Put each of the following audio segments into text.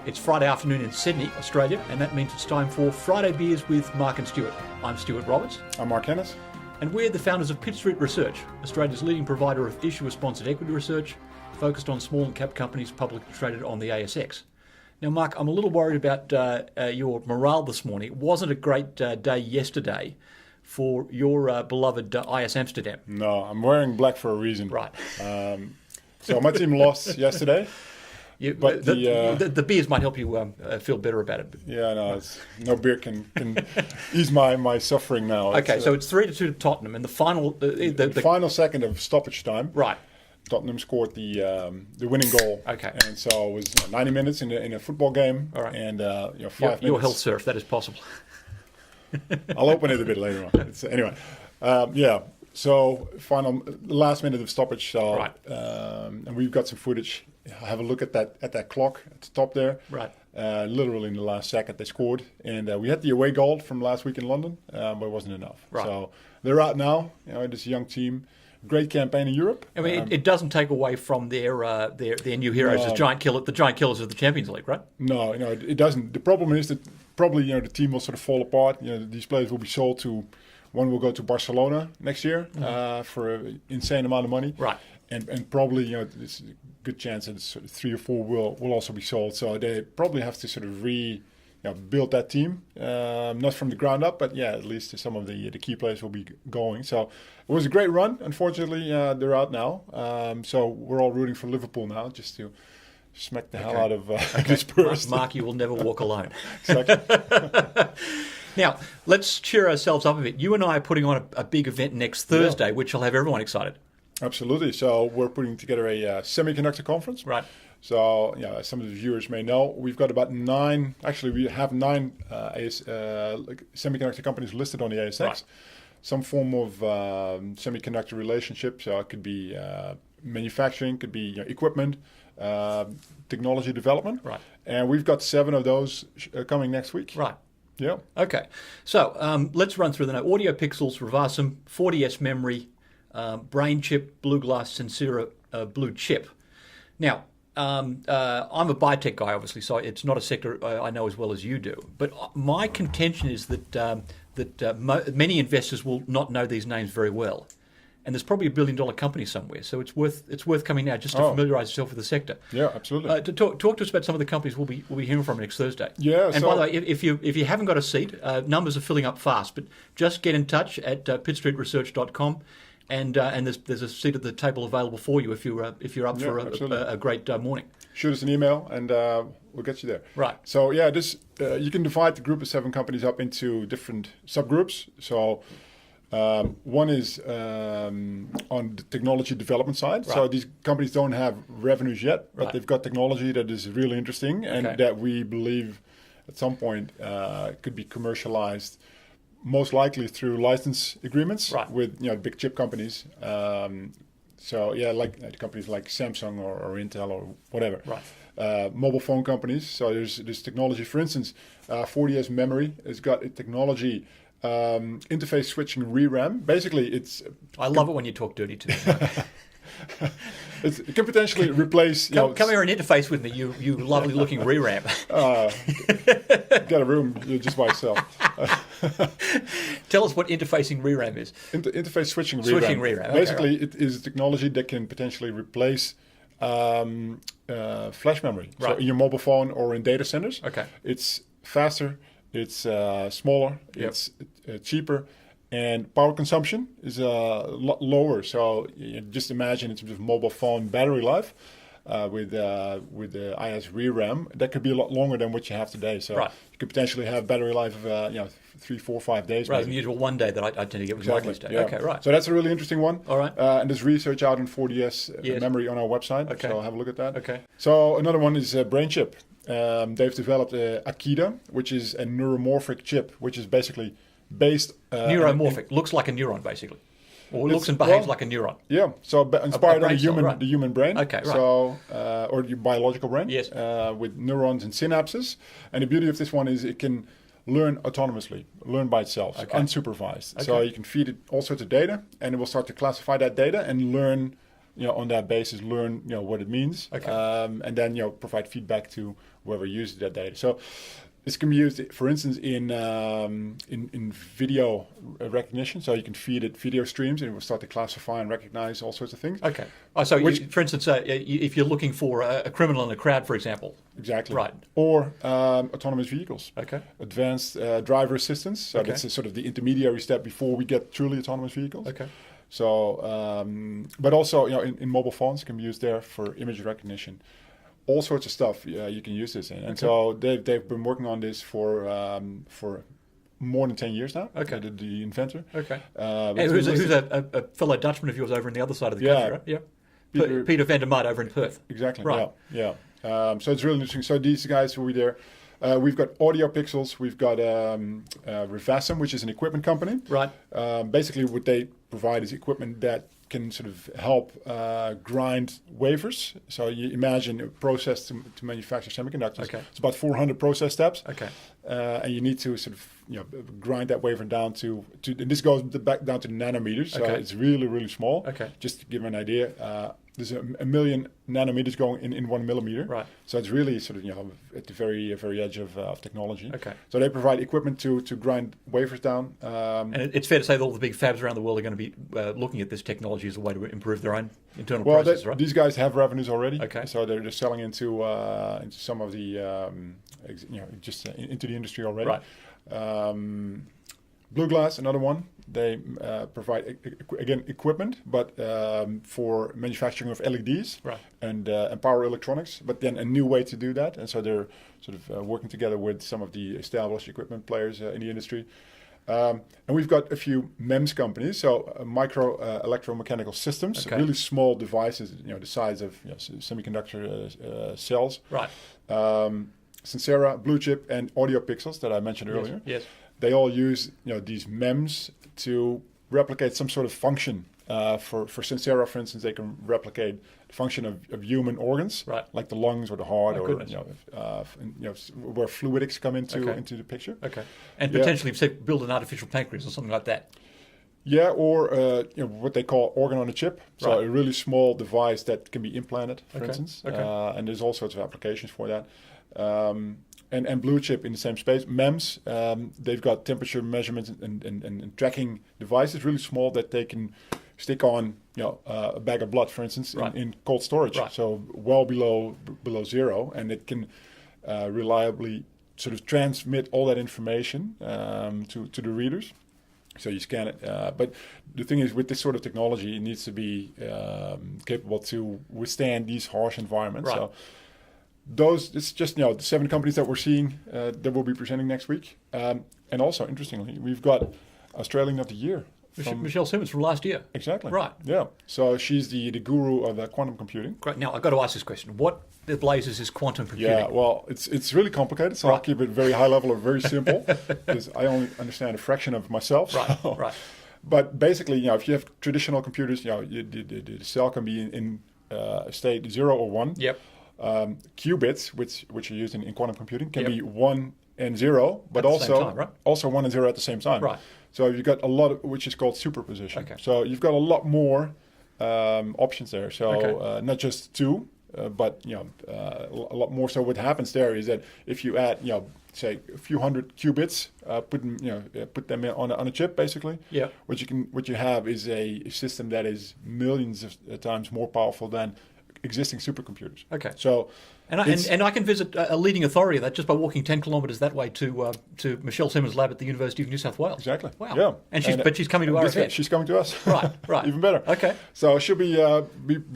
It's Friday afternoon in Sydney, Australia, and that means it's time for Friday Beers with Mark and Stuart. I'm Stuart Roberts. I'm Mark Hennis. And we're the founders of Pitt Street Research, Australia's leading provider of issuer-sponsored equity research, focused on small and cap companies publicly traded on the ASX. Now, Mark, I'm a little worried about your morale this morning. It wasn't a great day yesterday for your beloved IS Amsterdam. No, I'm wearing black for a reason. Right. So my team lost yesterday. But the beers might help you feel better about it. Yeah, no, no beer can ease my suffering now. Okay, so it's 3-2 to Tottenham, and the final the final second of stoppage time. Right. Tottenham scored the winning goal. Okay. And so it was 90 minutes in a football game. All right. And 5 minutes. Your health surf, that is possible. I'll open it a bit later on. Anyway, yeah. So last minute of stoppage. So, right. And we've got some footage. Have a look at that clock at the top there. Right. Literally in the last second they scored, and we had the away goal from last week in London, but it wasn't enough. Right. So they're out now. This young team, great campaign in Europe. I mean, it doesn't take away from their new heroes as the giant killers of the Champions League, right? No, it doesn't. The problem is that probably the team will sort of fall apart. These players will be sold to. One will go to Barcelona next year for an insane amount of money. Right. And probably, there's a good chance that 3 or 4 will also be sold. So they probably have to sort of build that team, not from the ground up, but yeah, at least some of the key players will be going. So it was a great run. Unfortunately, they're out now. So we're all rooting for Liverpool now, just to smack the hell out of the Spurs. Mark, you will never walk alone. Exactly. Now, let's cheer ourselves up a bit. You and I are putting on a big event next Thursday, which will have everyone excited. Absolutely. So we're putting together a semiconductor conference. Right. So, as some of the viewers may know, we've got about 9. Actually, we have 9 semiconductor companies listed on the ASX. Right. Some form of semiconductor relationship. So it could be manufacturing, could be equipment, technology development. Right. And we've got 7 of those coming next week. Right. Yeah. Okay. So let's run through the note. Audio Pixels, Revasum, 40S memory, Brain Chip, Blue Glass, Sensira, Blue Chip. Now, I'm a biotech guy, obviously, so it's not a sector I know as well as you do. But my contention is that many investors will not know these names very well. And there's probably $1 billion company somewhere, so it's worth coming out just to familiarise yourself with the sector. Yeah, absolutely. To talk to us about some of the companies we'll be hearing from next Thursday. Yeah. And by the way, if you haven't got a seat, numbers are filling up fast, but just get in touch at pittstreetresearch.com, and there's a seat at the table available for you if you're up for a great morning. Shoot us an email and we'll get you there. Right. So yeah, you can divide the group of 7 companies up into different subgroups. So. One is on the technology development side. Right. So these companies don't have revenues yet, but they've got technology that is really interesting and that we believe at some point could be commercialized, most likely through license agreements with big chip companies. So yeah, like companies like Samsung or Intel or whatever. Right. Mobile phone companies. So there's technology. For instance, 40S Memory has got a technology. Interface switching ReRAM. Basically, it's. I love it when you talk dirty to me. It can potentially replace. Come here and interface with me, you lovely looking ReRAM. Got a room just by yourself. Tell us what interfacing ReRAM is. Interface switching ReRAM. Switching ReRAM. Basically, okay, it is a technology that can potentially replace flash memory. Right. So in your mobile phone or in data centers. Okay. It's faster. It's smaller, it's cheaper, and power consumption is a lot lower. So just imagine in terms of mobile phone battery life with the IS ReRAM, that could be a lot longer than what you have today. So you could potentially have battery life of 3, 4, 5 days. Right, the usual one day that I tend to get with my these days. Yeah. Okay, right. So that's a really interesting one. All right. And there's research out in 40S memory on our website. Okay. So have a look at that. Okay. So another one is Brain Chip. They've developed Akida, which is a neuromorphic chip, which is basically based... neuromorphic, looks like a neuron, basically. Or looks and behaves like a neuron. Yeah, so inspired on the human brain. Okay, right. So, or your biological brain. Yes. With neurons and synapses. And the beauty of this one is it can learn autonomously, learn by itself, unsupervised. Okay. So you can feed it all sorts of data, and it will start to classify that data and learn on that basis, learn what it means, okay. And then provide feedback to whoever uses that data. So this can be used, for instance, in video recognition. So you can feed it video streams, and it will start to classify and recognize all sorts of things. Okay. So, for instance, if you're looking for a criminal in a crowd, for example. Exactly. Right. Or autonomous vehicles. Okay. Advanced driver assistance. So Okay. that's a sort of the intermediary step before we get truly autonomous vehicles. Okay. So, but also, in mobile phones, it can be used there for image recognition. All sorts of stuff you can use this in. And so they've been working on this for more than 10 years now. Okay. The inventor. Okay. But And who's it's- a fellow Dutchman of yours over on the other side of the Yeah. country, right? Yeah. Peter van der Mud over in Perth. Exactly. Right. Yeah. So it's really interesting. So these guys will be there. We've got Audio Pixels. We've got Revasum, which is an equipment company. Right. Basically, what they provide is equipment that can sort of help grind wafers. So you imagine a process to manufacture semiconductors. Okay. It's about 400 process steps. Okay. And you need to sort of grind that wafer down to and this goes back down to nanometers. So Okay. it's really, really small. Okay. Just to give you an idea, there's a million nanometers going in 1 millimeter. Right. So it's really sort of at the very edge of technology. Okay. So they provide equipment to grind wafers down. And it's fair to say that all the big fabs around the world are going to be looking at this technology as a way to improve their own internal Well, processes, right? these guys have revenues already. Okay. So they're selling into some of the into the industry already. Right. Blue Glass, another one. They provide again equipment, but for manufacturing of LEDs Right. and power electronics. But then a new way to do that, and so they're sort of working together with some of the established equipment players in the industry. And we've got a few MEMS companies, so micro electromechanical systems, Okay. really small devices, the size of semiconductor cells. Right. Sincera, Blue Chip, and Audio Pixels that I mentioned earlier. Yes. They all use these MEMS to replicate some sort of function. For Sincera, for instance, they can replicate the function of human organs, Right. like the lungs or the heart, Oh, or goodness. where fluidics come into Okay. the picture. Okay. And Yeah. potentially say, build an artificial pancreas or something like that. Yeah, or what they call organ on a chip. So Right. a really small device that can be implanted, for Okay, instance. okay. And there's all sorts of applications for that. And Blue Chip in the same space. MEMS, they've got temperature measurements and tracking devices, really small, that they can stick on a bag of blood, for instance, Right. in cold storage. Right. So well below zero, and it can reliably sort of transmit all that information to the readers. So you scan it. But the thing is, with this sort of technology, it needs to be capable to withstand these harsh environments. Right. So it's just the 7 companies that we're seeing that we'll be presenting next week. And also, interestingly, we've got Australian of the Year. Michelle Simmons from last year. Exactly. Right. Yeah. So she's the guru of quantum computing. Great. Now, I've got to ask this question. What the blazes is quantum computing? Yeah, well, it's really complicated, so I'll Right. keep it very high level or very simple, because I only understand a fraction of myself. Right, so- right. But basically, if you have traditional computers, the cell can be in state 0 or 1. Yep. Qubits, which are used in quantum computing, can Yep. be 1 and 0, but At the same also time, right? also 1 and 0 at the same time. Right. So you've got a lot of, which is called superposition. Okay. So you've got a lot more options there. So Okay. not just 2, but a lot more. So what happens there is that if you add say a few hundred qubits, put them on a chip, basically. Yeah. What you have is a system that is millions of times more powerful than existing supercomputers. Okay. So And I can visit a leading authority of that just by walking 10 kilometres that way to Michelle Simmons' lab at the University of New South Wales. Exactly. Wow. Yeah. And she's coming to that's RFN. it. She's coming to us. Right, right. Even better. Okay. So she'll be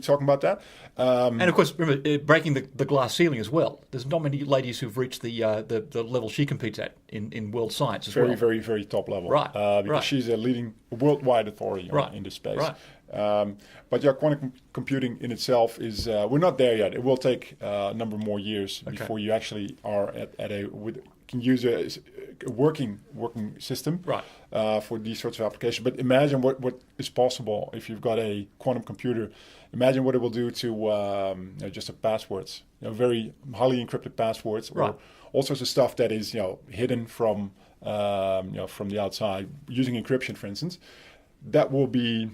talking about that. And of course, remember, breaking the glass ceiling as well. There's not many ladies who've reached the level she competes at in world science as Very, well. very, very top level. Right, Because right. she's a leading worldwide authority Right, in this space. right. But quantum computing in itself is, we're not there yet. It will take a number more years before you actually are can use a working system Right. for these sorts of applications. But imagine what is possible if you've got a quantum computer. Imagine what it will do to just the passwords, very highly encrypted passwords, or Right. all sorts of stuff that is hidden from from the outside using encryption, for instance. That will be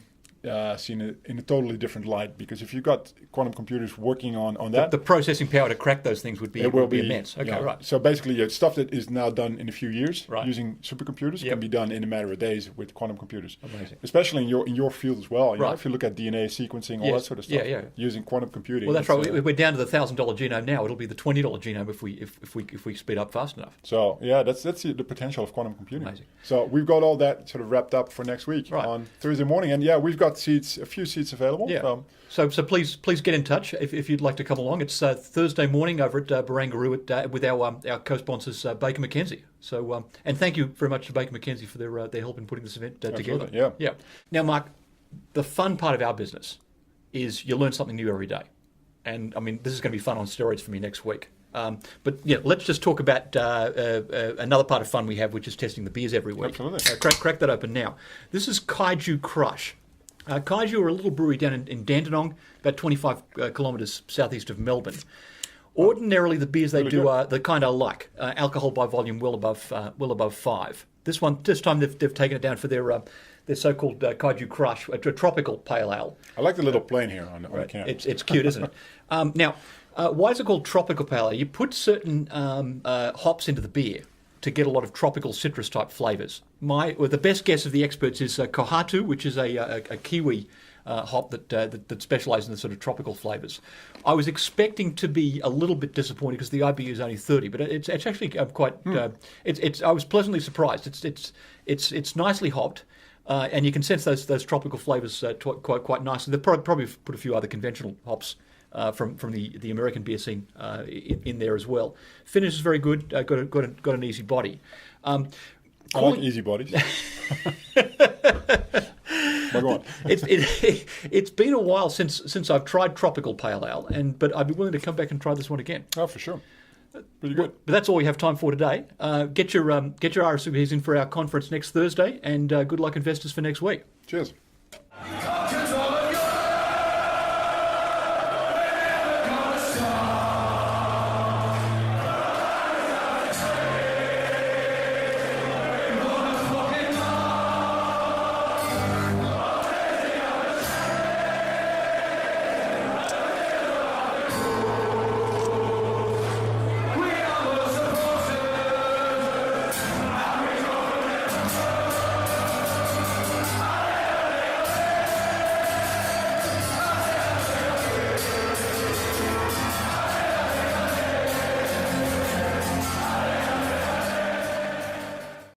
seen it in a totally different light, because if you've got quantum computers working on that, The processing power to crack those things would be, it will be be immense. Okay, you know, right. So basically, stuff that is now done in a few years Right. using supercomputers Yep. can be done in a matter of days with quantum computers. Amazing. Especially in your field as well. You know, Right. if you look at DNA sequencing, all Yes. that sort of stuff, Yeah, yeah. using quantum computing. Well, that's it's, right. We're down to the $1,000 genome now. It'll be the $20 genome if we speed up fast enough. So yeah, that's the potential of quantum computing. Amazing. So we've got all that sort of wrapped up for next week Right. on Thursday morning, and yeah, we've got a few seats available. Yeah. So please get in touch if you'd like to come along. It's Thursday morning over at Barangaroo with our co-sponsors Baker McKenzie. So and thank you very much to Baker McKenzie for their help in putting this event together. yeah. Yeah. Now, Mark, the fun part of our business is you learn something new every day, and I mean this is going to be fun on steroids for me next week. But yeah, let's just talk about another part of fun we have, which is testing the beers every week. Absolutely. Crack that open now. This is Kaiju Crush. Kaiju are a little brewery down in Dandenong, about 25 kilometres southeast of Melbourne. Ordinarily, the beers they Really do good. are the kind I like. Alcohol by volume well above 5. This time they've taken it down for their so-called Kaiju Crush, a tropical pale ale. I like the little plane here on the can. It's cute, isn't it? Now, why is it called tropical pale ale? You put certain hops into the beer to get a lot of tropical citrus type flavours. The best guess of the experts is Kohatu, which is a Kiwi hop that specialises in the sort of tropical flavours. I was expecting to be a little bit disappointed because the IBU is only 30, but it's actually quite. I was pleasantly surprised. It's nicely hopped. And you can sense those tropical flavours quite nicely. They've probably put a few other conventional hops from the American beer scene in there as well. Finish is very good. Got an easy body. I like easy bodies. But go on. It's been a while since I've tried tropical pale ale, but I'd be willing to come back and try this one again. Oh, for sure. Pretty good. But that's all we have time for today. Get your RSVPs in for our conference next Thursday, and good luck, investors, for next week. Cheers.